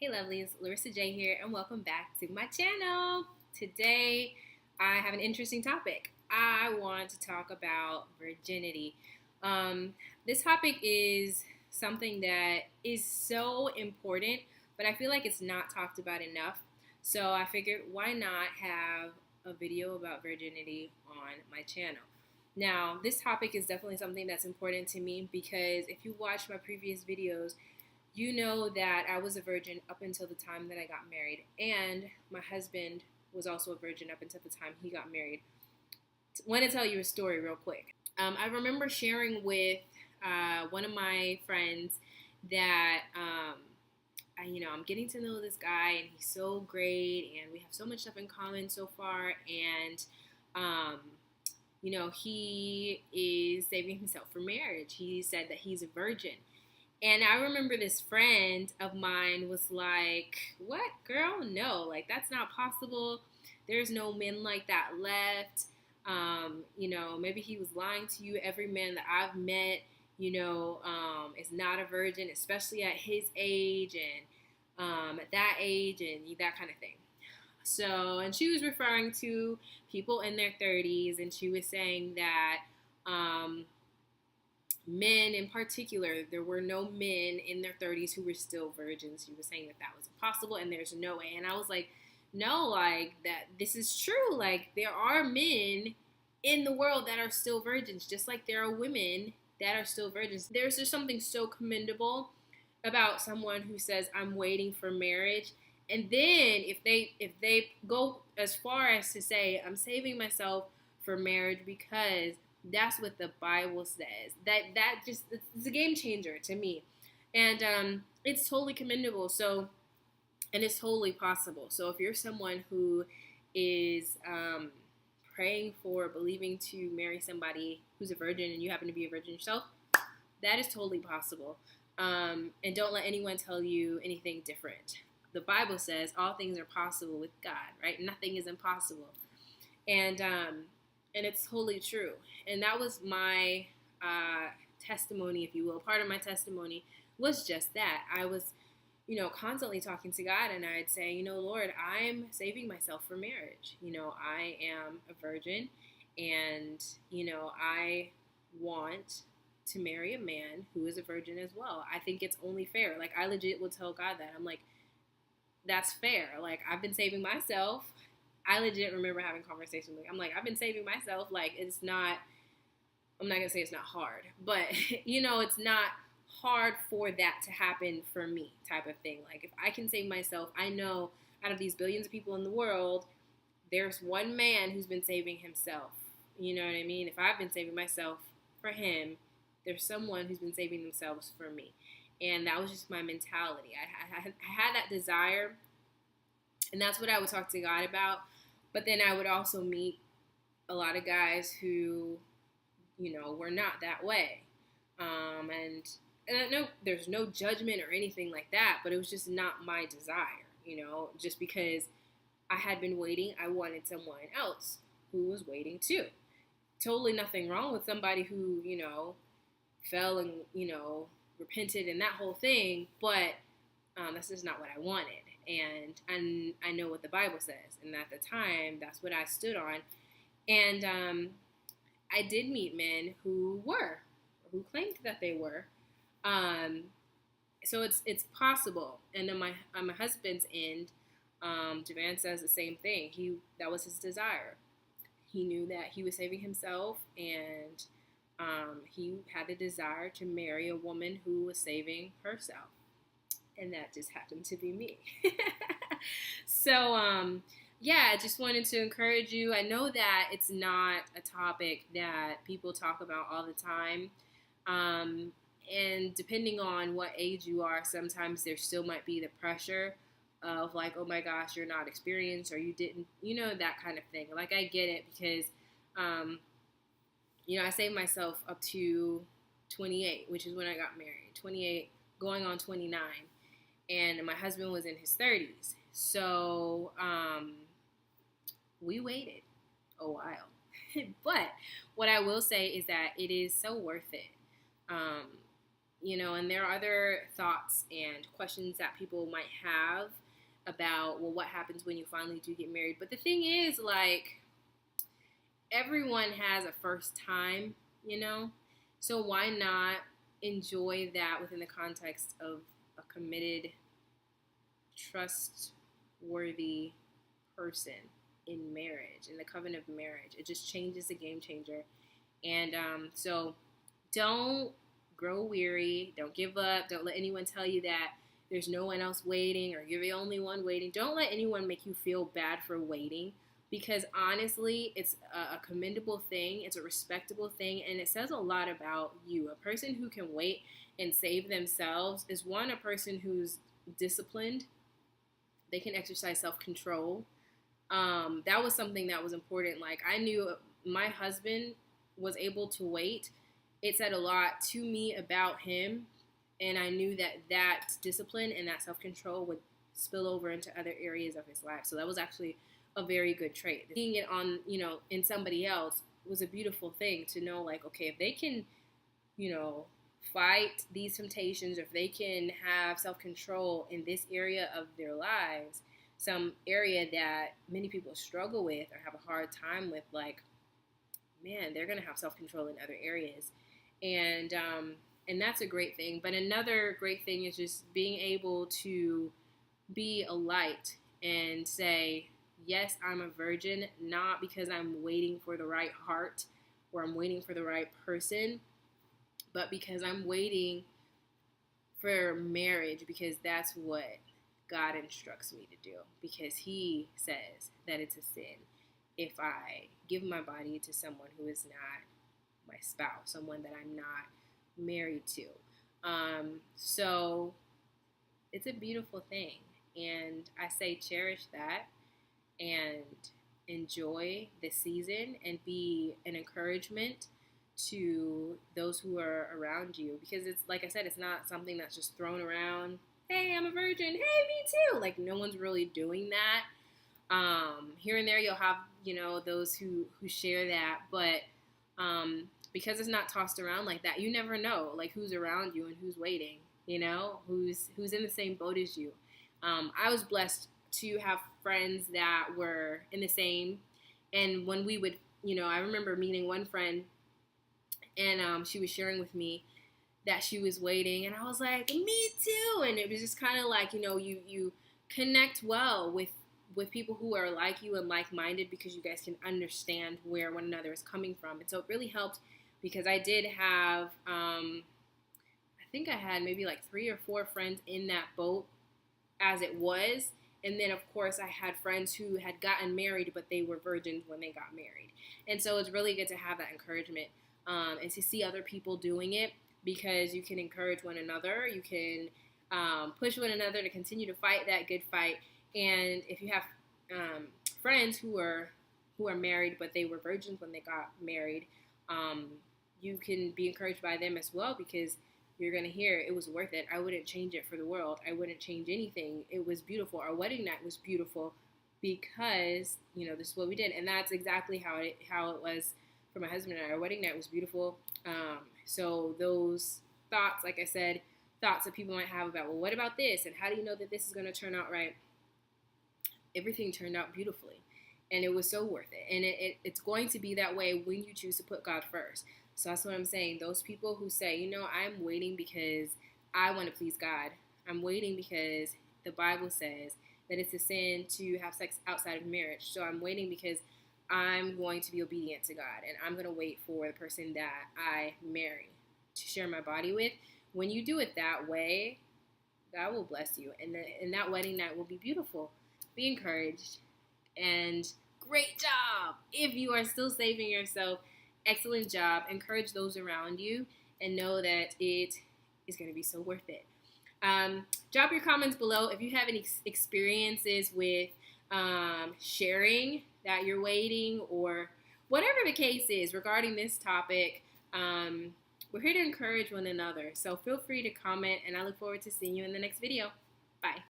Hey lovelies, Larissa J here, and welcome back to my channel. Today, I have an interesting topic. I want to talk about virginity. This topic is something that is so important, but I feel like it's not talked about enough. So I figured, why not have a video about virginity on my channel? Now, this topic is definitely something that's important to me because if you watch my previous videos, you know that I was a virgin up until the time that I got married, and my husband was also a virgin up until the time he got married. I want to tell you a story real quick. I remember sharing with one of my friends that I'm getting to know this guy, and he's so great, and we have so much stuff in common so far, and he is saving himself for marriage. He said that he's a virgin. And I remember this friend of mine was like, "What, girl? No, like that's not possible. There's no men like that left. Maybe he was lying to you. Every man that I've met, is not a virgin, especially at his age and at that age and that kind of thing." So, and she was referring to people in their 30s, and she was saying that men in particular, there were no men in their 30s who were still virgins. She was saying that that was impossible and there's no way. And I was like, no, like that this is true. Like there are men in the world that are still virgins, just like there are women that are still virgins. There's just something so commendable about someone who says, "I'm waiting for marriage." And then if they go as far as to say, "I'm saving myself for marriage because that's what the Bible says," that just it's a game changer to me, and it's totally commendable. So, and it's totally possible. So if you're someone who is praying for, believing to marry somebody who's a virgin, and you happen to be a virgin yourself, that is totally possible. And don't let anyone tell you anything different. The Bible says all things are possible with God, right? Nothing is impossible, and it's totally true. And that was my testimony, if you will. Part of my testimony was just that. I was, constantly talking to God, and I'd say, "Lord, I'm saving myself for marriage. I am a virgin, and, I want to marry a man who is a virgin as well. I think it's only fair." Like, I legit will tell God that. I'm like, that's fair. Like, I've been saving myself. I legit remember having conversations with, I'm like, I've been saving myself. Like, it's not, I'm not going to say it's not hard, but, it's not hard for that to happen for me type of thing. Like, if I can save myself, I know out of these billions of people in the world, there's one man who's been saving himself. You know what I mean? If I've been saving myself for him, there's someone who's been saving themselves for me. And that was just my mentality. I had that desire, and that's what I would talk to God about. But then I would also meet a lot of guys who, were not that way. And I know there's no judgment or anything like that, but it was just not my desire, just because I had been waiting. I wanted someone else who was waiting too. Totally nothing wrong with somebody who, fell and, repented and that whole thing, but that's just not what I wanted. And I know what the Bible says, and at the time, that's what I stood on. And I did meet men who who claimed that they were. So it's possible. And on my husband's end, Javan says the same thing. That was his desire. He knew that he was saving himself, and he had the desire to marry a woman who was saving herself. And that just happened to be me. So, I just wanted to encourage you. I know that it's not a topic that people talk about all the time. And depending on what age you are, sometimes there still might be the pressure of like, "Oh my gosh, you're not experienced," or "You didn't," that kind of thing. Like, I get it because, I saved myself up to 28, which is when I got married. 28, going on 29. And my husband was in his 30s. So we waited a while. But what I will say is that it is so worth it. And there are other thoughts and questions that people might have about, well, what happens when you finally do get married? But the thing is, like, everyone has a first time. So why not enjoy that within the context of a committed, trustworthy person in marriage, in the covenant of marriage? It just changes the game changer. And so don't grow weary. Don't give up. Don't let anyone tell you that there's no one else waiting or you're the only one waiting. Don't let anyone make you feel bad for waiting, because honestly, it's a commendable thing. It's a respectable thing, and it says a lot about you. A person who can wait and save themselves is, one, a person who's disciplined. They can exercise self-control. That was something that was important. Like, I knew my husband was able to wait. It said a lot to me about him, and I knew that discipline and that self-control would spill over into other areas of his life. So that was actually a very good trait. Seeing it on, in somebody else was a beautiful thing to know, like, okay, if they can, fight these temptations, or if they can have self-control in this area of their lives, some area that many people struggle with or have a hard time with, like, man, they're going to have self-control in other areas. And that's a great thing. But another great thing is just being able to be a light and say, yes, I'm a virgin, not because I'm waiting for the right heart or I'm waiting for the right person, but because I'm waiting for marriage, because that's what God instructs me to do, because he says that it's a sin if I give my body to someone who is not my spouse, someone that I'm not married to. So it's a beautiful thing. And I say cherish that and enjoy the season and be an encouragement to those who are around you. Because it's, like I said, it's not something that's just thrown around. Hey, I'm a virgin. Hey, me too. Like, no one's really doing that. Here and there you'll have, those who share that. But because it's not tossed around like that, you never know, like, who's around you and who's waiting, who's in the same boat as you. I was blessed to have friends that were in the same, and when we would, I remember meeting one friend, and she was sharing with me that she was waiting, and I was like, me too. And it was just kind of like, you connect well with people who are like you and like-minded, because you guys can understand where one another is coming from. And so it really helped, because I did have, I think I had maybe like 3 or 4 friends in that boat as it was. And then, of course, I had friends who had gotten married, but they were virgins when they got married. And so it's really good to have that encouragement and to see other people doing it, because you can encourage one another. You can push one another to continue to fight that good fight. And if you have friends who are married, but they were virgins when they got married, you can be encouraged by them as well, because you're going to hear it was worth it. I wouldn't change it for the world. I wouldn't change anything. It was beautiful. Our wedding night was beautiful because, this is what we did. And that's exactly how it was for my husband and I. Our wedding night was beautiful. So those thoughts, like I said, thoughts that people might have about, well, what about this? And how do you know that this is going to turn out right? Everything turned out beautifully. And it was so worth it. And it's going to be that way when you choose to put God first. So that's what I'm saying. Those people who say, I'm waiting because I want to please God. I'm waiting because the Bible says that it's a sin to have sex outside of marriage. So I'm waiting because I'm going to be obedient to God. And I'm going to wait for the person that I marry to share my body with. When you do it that way, God will bless you. And that wedding night will be beautiful. Be encouraged. And great job. If you are still saving yourself, excellent job. Encourage those around you and know that it is going to be so worth it. Drop your comments below if you have any experiences with sharing that you're waiting, or whatever the case is regarding this topic. We're here to encourage one another. So feel free to comment, and I look forward to seeing you in the next video. Bye.